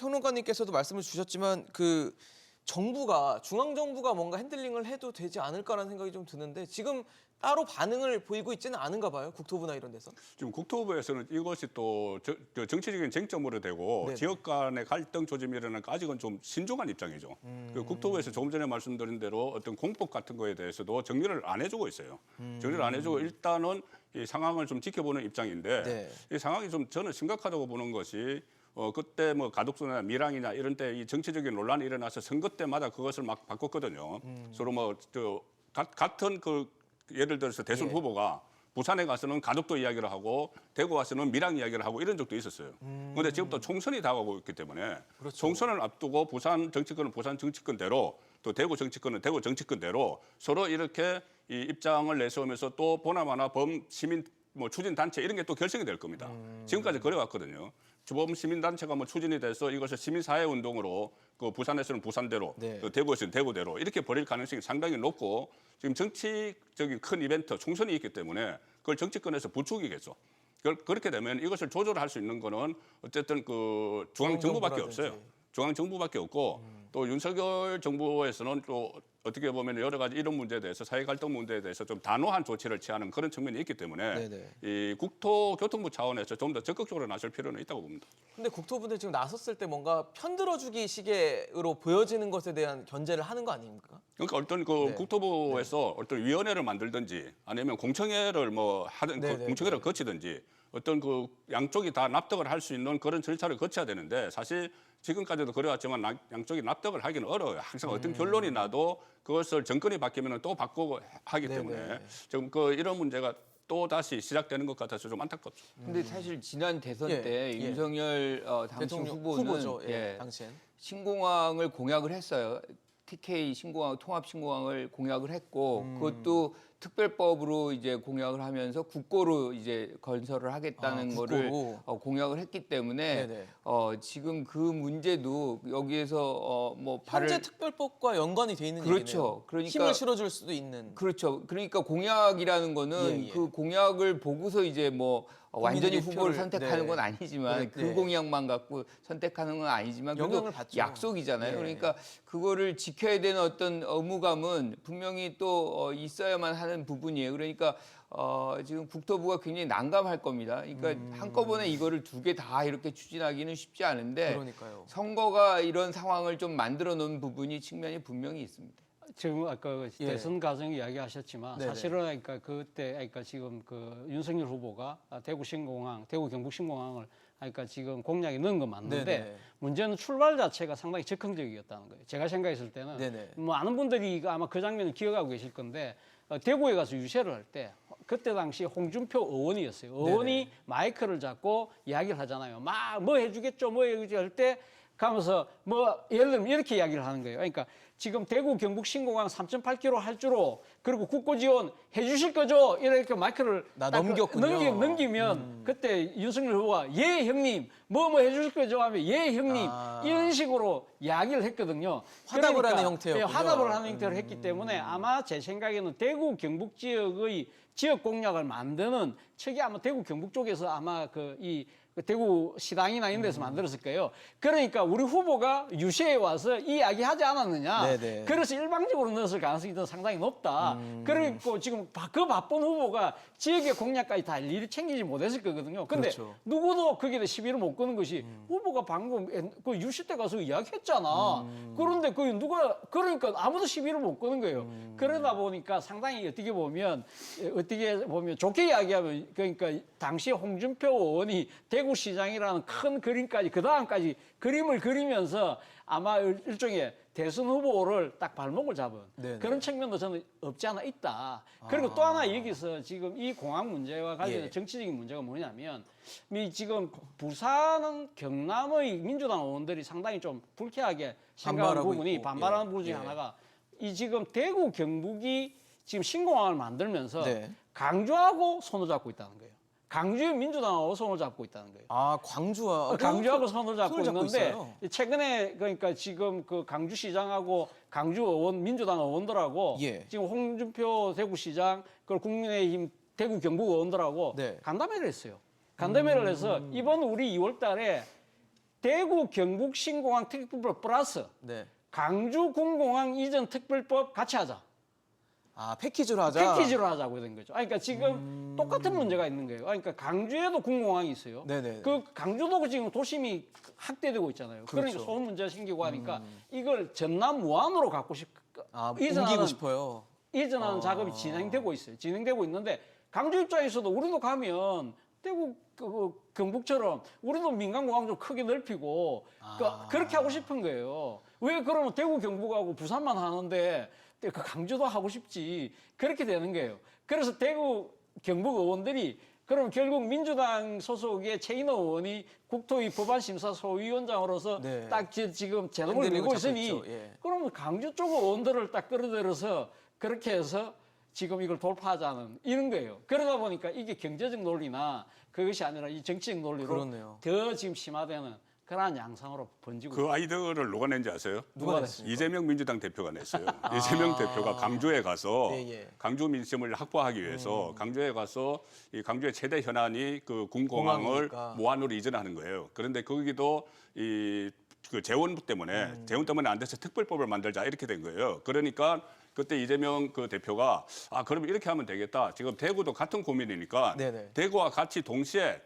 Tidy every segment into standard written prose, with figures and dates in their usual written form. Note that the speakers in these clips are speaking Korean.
평론가님께서도 말씀을 주셨지만 그 정부가 중앙 정부가 뭔가 핸들링을 해도 되지 않을까라는 생각이 좀 드는데 지금 따로 반응을 보이고 있지는 않은가 봐요. 국토부나 이런 데서. 지금 국토부에서는 이것이 또 정치적인 쟁점으로 되고 네네. 지역 간의 갈등 조짐이 일어나니까 아직은 좀 신중한 입장이죠. 그 국토부에서 조금 전에 말씀드린 대로 어떤 공법 같은 거에 대해서도 정리를 안 해주고 있어요. 정리를 안 해주고 일단은 이 상황을 좀 지켜보는 입장인데 네. 이 상황이 좀 저는 심각하다고 보는 것이 그때 뭐 가덕수나 밀양이나 이런 때 이 정치적인 논란이 일어나서 선거 때마다 그것을 막 바꿨거든요. 서로 뭐 같은 그 예를 들어서 대선 예. 후보가 부산에 가서는 가덕도 이야기를 하고 대구 가서는 밀양 이야기를 하고 이런 적도 있었어요. 그런데 지금 또 총선이 다가오고 있기 때문에 그렇죠. 총선을 앞두고 부산 정치권은 부산 정치권대로 또 대구 정치권은 대구 정치권대로 서로 이렇게 이 입장을 내세우면서 또 보나마나 범시민 뭐 추진 단체 이런 게 또 결성이 될 겁니다. 지금까지 그래왔거든요. 주범 시민단체가 뭐 추진이 돼서 이것을 시민사회 운동으로 그 부산에서는 부산대로, 네. 그 대구에서는 대구대로 이렇게 벌일 가능성이 상당히 높고 지금 정치적인 큰 이벤트 총선이 있기 때문에 그걸 정치권에서 부추기겠죠. 그렇게 되면 이것을 조절할 수 있는 거는 어쨌든 그 중앙정부밖에 없어요. 중앙정부밖에 없고 또 윤석열 정부에서는 또 어떻게 보면 여러 가지 이런 문제에 대해서 사회 갈등 문제에 대해서 좀 단호한 조치를 취하는 그런 측면이 있기 때문에 네네. 이 국토교통부 차원에서 좀 더 적극적으로 나설 필요는 있다고 봅니다. 근데 국토부는 지금 나섰을 때 뭔가 편들어주기 식으로 보여지는 것에 대한 견제를 하는 거 아닙니까? 그러니까 어떤 그 네. 국토부에서 어떤 위원회를 만들든지 아니면 공청회를 뭐 하든 네네네. 공청회를 거치든지 어떤 그 양쪽이 다 납득을 할 수 있는 그런 절차를 거쳐야 되는데 사실 지금까지도 그래왔지만 양쪽이 납득을 하기는 어려워요. 항상 어떤 결론이 나도 그것을 정권이 바뀌면 또 바꾸고 하기 네네. 때문에 지금 이런 문제가 또 다시 시작되는 것 같아서 좀 안타깝죠. 근데 사실 지난 대선 예, 때 예. 윤석열 당시 대통령 후보는 후보죠. 예, 당시엔. 신공항을 공약을 했어요. TK 신공항, 통합 신공항을 공약을 했고 그것도 특별법으로 이제 공약을 하면서 국고로 이제 건설을 하겠다는 거를 국고로. 공약을 했기 때문에 네네. 지금 그 문제도 여기에서 뭐 현재 특별법과 연관이 돼 있는 그렇죠. 얘기네요. 그러니까 힘을 실어줄 수도 있는. 그렇죠. 그러니까 공약이라는 거는 예, 예. 그 공약을 보고서 이제 뭐 완전히 국민들이 후보를 표를- 선택하는 네. 건 아니지만 네. 그 공약만 갖고 선택하는 건 아니지만 그래도 영향을 받죠. 약속이잖아요. 예. 그러니까 그거를 지켜야 되는 어떤 의무감은 분명히 또 있어야만 하는 부분이에요. 그러니까 지금 국토부가 굉장히 난감할 겁니다. 그러니까 한꺼번에 이거를 두 개 다 이렇게 추진하기는 쉽지 않은데 그러니까요. 선거가 이런 상황을 좀 만들어 놓은 부분이 측면이 분명히 있습니다. 지금 아까 예. 대선 과정 이야기하셨지만 네네. 사실은 그러니까 그러니까 지금 그 윤석열 후보가 대구 신공항, 대구 경북 신공항을 그러니까 지금 공약에 넣은 건 맞는데 네네. 문제는 출발 자체가 상당히 적극적이었다는 거예요. 제가 생각했을 때는 네네. 뭐 많은 분들이 아마 그 장면을 기억하고 계실 건데 대구에 가서 유세를 할 때 그때 당시 홍준표 의원이었어요. 의원이 네네. 마이크를 잡고 이야기를 하잖아요. 막 뭐 해주겠죠, 뭐 해주겠죠 할 때 가면서 뭐 예를 들면 이렇게 이야기를 하는 거예요. 그러니까 지금 대구 경북 신공항 3.8km 할 줄로 그리고 국고 지원 해주실 거죠? 이렇게 마이크를 나 딱 넘겼군요. 넘기면 그때 윤석열 후보가 예 형님 뭐 해주실 거죠 하면 예 형님 이런 식으로 이야기를 했거든요. 화답을 하는 형태였군요. 화답을 하는 형태로 했기 때문에 아마 제 생각에는 대구 경북 지역의 지역 공약을 만드는 측이 아마 대구 경북 쪽에서 아마 그 대구 시당이나 이런 데서 만들었을 거예요. 그러니까 우리 후보가 유세에 와서 이 이야기 하지 않았느냐. 네네. 그래서 일방적으로 넣었을 가능성이 더 상당히 높다. 그리고 지금 그 바쁜 후보가 지역의 공약까지 다 일일이 챙기지 못했을 거거든요. 근데 그렇죠. 누구도 거기에 시비를 못 거는 것이 후보가 방금 그 유세 때 가서 이야기했잖아. 그런데 그러니까 아무도 시비를 못 거는 거예요. 그러다 보니까 상당히 어떻게 보면 좋게 이야기하면 그러니까 당시 홍준표 의원이 대구시장이라는 큰 그림까지 그 다음까지 그림을 그리면서 아마 일종의 대선 후보를 딱 발목을 잡은 네네. 그런 측면도 저는 없지 않아 있다. 그리고 또 하나 여기서 지금 이 공항 문제와 관련된 예. 정치적인 문제가 뭐냐면 지금 부산은 경남의 민주당 의원들이 상당히 좀 불쾌하게 생각하는 반발하고 부분이 있고. 반발하는 예. 부분 중에 예. 하나가 이 지금 대구 경북이 지금 신공항을 만들면서 네. 강주하고 손을 잡고 있다는 거예요. 강주의 민주당하고 손을 잡고 있다는 거예요. 아, 광주와 강주하고 손을 잡고 있는데 있어요. 최근에 그러니까 지금 그 강주시장하고 강주 의원 민주당 의원들하고 예. 지금 홍준표 대구시장 그리고 국민의힘 대구 경북 의원들하고 네. 간담회를 했어요. 간담회를 해서 이번 우리 2월달에 대구 경북 신공항 특별법 플러스 네. 강주 군공항 이전 특별법 같이 하자. 아, 패키지로 하자. 패키지로 하자고 된 거죠. 아니, 그러니까 지금 똑같은 문제가 있는 거예요. 아니, 그러니까 강주에도 군공항이 있어요. 네네. 그 강주도 지금 도심이 확대되고 있잖아요. 그러니까 그렇죠. 소음 문제가 생기고 하니까 이걸 전남 무안으로 갖고 아, 이전하는- 옮기고 싶어요. 이전하는 작업이 진행되고 있어요. 진행되고 있는데 강주 입장에서도 우리도 가면 대구 경북처럼 우리도 민간공항 좀 크게 넓히고 그렇게 하고 싶은 거예요. 왜 그러면 대구 경북하고 부산만 하는데 그 강주도 하고 싶지. 그렇게 되는 거예요. 그래서 대구 경북 의원들이 그럼 결국 민주당 소속의 최인호 의원이 국토위 법안심사소위원장으로서 네. 딱 지금 제동을 핸들링을 밀고 잡고 있으니 있죠. 예. 그러면 강주 쪽 의원들을 딱 끌어들여서 그렇게 해서 지금 이걸 돌파하자는 이런 거예요. 그러다 보니까 이게 경제적 논리나 그것이 아니라 이 정치적 논리로 그렇네요. 더 지금 심화되는 그러한 양상으로 번지고 그 아이디어를 누가 낸지 아세요? 누가 냈습니까? 이재명 민주당 대표가 냈어요. 이재명 대표가 강주에 가서 예, 예. 강주 민심을 확보하기 위해서 강주에 가서 이 강주의 최대 현안이 그 군공항을 공항이니까. 무안으로 이전하는 거예요. 그런데 거기도 이 그 재원 때문에 안 돼서 특별법을 만들자 이렇게 된 거예요. 그러니까 그때 이재명 그 대표가 아 그러면 이렇게 하면 되겠다. 지금 대구도 같은 고민이니까 네네. 대구와 같이 동시에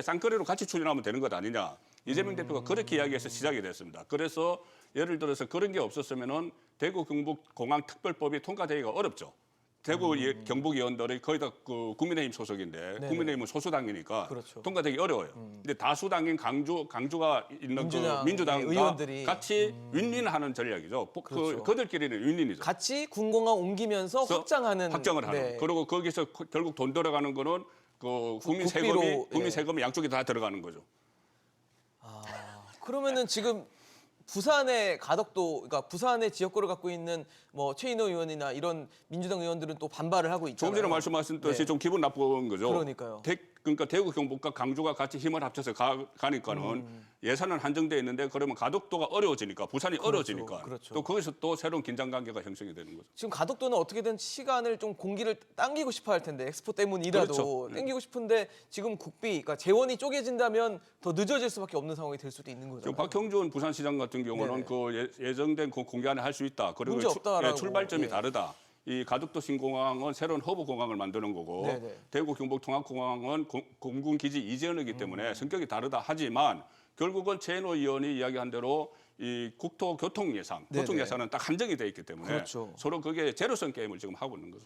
쌍거리로 같이 추진하면 되는 것 아니냐. 이재명 대표가 그렇게 이야기해서 시작이 됐습니다. 그래서 예를 들어서 그런 게 없었으면은 대구 경북 공항 특별법이 통과되기가 어렵죠. 대구 경북 의원들이 거의 다 그 국민의힘 소속인데 네네. 국민의힘은 소수당이니까 그렇죠. 통과되기 어려워요. 근데 다수당인 강주가 있는 민주당 그 민주당과 의원들이. 같이 윈윈하는 전략이죠. 그렇죠. 그들끼리는 윈윈이죠. 같이 군공항 옮기면서 확장하는. 확장을 하는. 네. 그리고 거기서 결국 돈 들어가는 거는 그 국민 국비로, 세금이 예. 세금이 양쪽에 다 들어가는 거죠. 그러면은 지금 부산의 가덕도, 그러니까 부산의 지역구를 갖고 있는 뭐 최인호 의원이나 이런 민주당 의원들은 또 반발을 하고 있잖아요. 조금 전에 말씀하셨듯이 네. 좀 기분 나쁜 거죠. 그러니까요. 그러니까 대구 경북과 강주가 같이 힘을 합쳐서 가니까는 예산은 한정돼 있는데 그러면 가덕도가 어려워지니까 부산이 어려워지니까 그렇죠. 또 거기서 또 새로운 긴장 관계가 형성이 되는 거죠. 지금 가덕도는 어떻게든 시간을 좀 공기를 당기고 싶어 할 텐데 엑스포 때문이라도 그렇죠. 당기고 싶은데 지금 국비, 그러니까 재원이 쪼개진다면 더 늦어질 수밖에 없는 상황이 될 수도 있는 거죠. 지금 박형준 부산시장 같은 경우는 네네. 그 예정된 그 공개 안에 할 수 있다. 그리고 문제 없다라고. 출발점이 예. 다르다. 이 가덕도 신공항은 새로운 허브 공항을 만드는 거고 네네. 대구 경북 통합공항은 공군 기지 이전이기 때문에 성격이 다르다 하지만 결국은 최인호 의원이 이야기한 대로 이 국토 교통 예산, 네네. 교통 예산은 딱 한정이 돼 있기 때문에 그렇죠. 서로 그게 제로섬 게임을 지금 하고 있는 거죠.